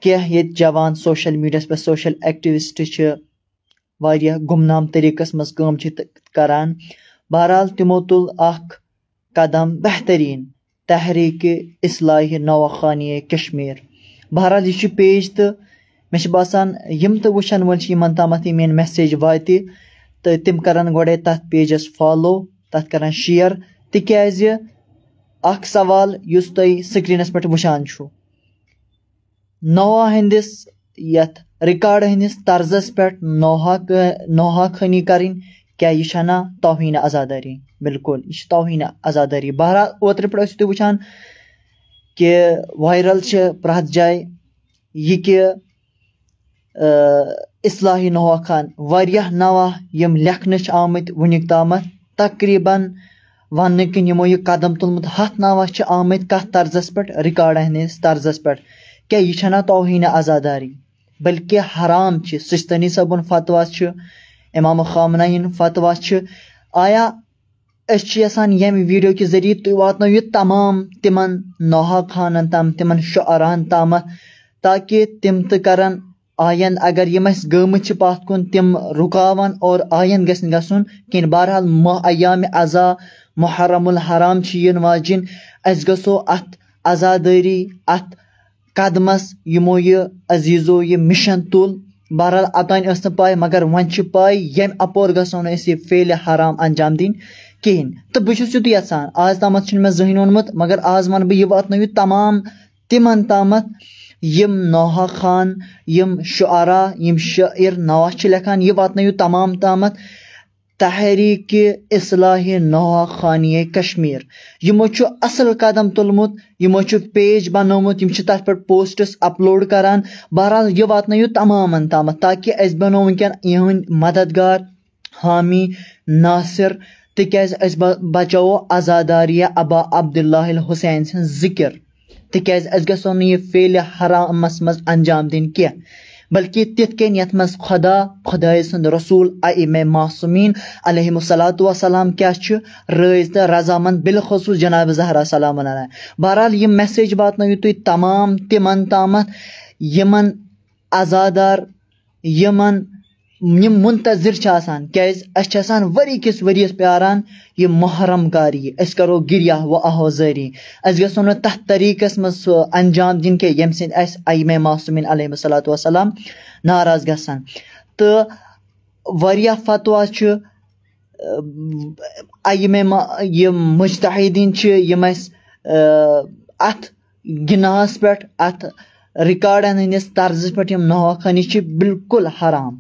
क्या ये जवान सोशल मीडिया पे सोशल एक्टिविस्ट वारिया गुमनाम तरीकस मज काम करान। बहरहाल तिमो तुल अख कदम बेहतरीन तहरीक इस्लाह नवाखानी कश्मीर। बहरहाल यह पेज तो मे बासान यम तो वुचन वल यमन तामत मेन मैसेज वाति तो तिम करन गोडे तथ पेजस फॉलो तथ करन शेयर तिक्याज अख सवाल युस तुम स्क्रीनस पे वुचान छु नौहा हंदिस यथ रिकॉर्ड हंदिस तर्जस पे नौहा खनी करें क्या यह ना तौहीन आज़ादारी। बिल्कुल यह तौहीन आज़ादारी। बहरहाल ओत्र पे तुम वुचान कि वायरल प्रहत जाए यह कि इस्लाही नवा खान वारियाह नवा यम लेखन आमत वुनिक तामत तकरीबन वन किन यमो यह कदम तुलमुत 100 नवा आमत कथ तर्जस पे रिकॉर्ड हंदिस तर्जस पे। क्या यह ना तौहीन आज़ादारी बल्कि हराम सिस्तानी सबन फतवा इमाम खामनाइन फतवा आया यसान यम वीडियो के जरिए तुम वातनो तमाम तिमन नौहा खानन तम तिमन शुअरान ताम ताकि तिम तो करन आयन अगर यम गमत पात कुन तिम रुकावन और आयन गसन कहीं। बहरहाल अयाम अज़ा मुहर्रमुल हराम यन वाजिन अस गसो अत आज़ादारी अत कदमस यमो यह अजीजो यह मिशन तुल। बहरहाल अतान पाए मगर वन पाए यम अपोर गसो ये फेल हराम अंजाम दिन कहें। तो बहुत युत यसान आज तामत मे जहन वोनमुत मगर आज वन बह वातन तमाम तिमन तामत यम नौहा खान यम शुअरा यम शायर नवा लेखान यह वातन तमाम तामत तहरीक इस्लाह नौहा खानी कश्मीर। यमो असल कदम तुलमुत यमो पेज बनोमुत यम तथ पे पोस्टस अपलोड करान। बहरहाल यह वातन तमाम तामत ताकि अस बनो वनकन इहन मददगार हामी नासिर तिक्याज अस बचाओ आज़ादारिया अबा अब्दुल्लाह हुसैन जिक्र तिक्याज अस गसो न यह फेल हरामस मज अंजाम दिन क्या बल्कि तिथ कन यथ मज खुदाय सुंद रसूल आइमे मासूमीन अलैहिमुस्सलातु वस्सलाम क्या रईज तो रजामंद बिलखुसूस जनाब ज़हरा सलाम अलैहा। बहरहाल यह मैसेज वातन तुम तमाम तिमन तामत यमन आज़ादार यमन यम मुंतजिर क्या वरी किस वरियस प्यारान यह मुहर्रम कारी अस करो गिरिया व आहोजारी अस गसो न तथ तरीकस मज अंजाम दिन के यम सिंद अस आइमे मासूमीन अलैहिमुस्सलातु वस्सलाम नाराज गसन। तो वरिया फतवा आइमे यम मुज्तहिदीन यम अथ गिनाहस पे अथ रिकॉर्डन हंदिस तर्ज पे यम नौहा खानी बिल्कुल हराम।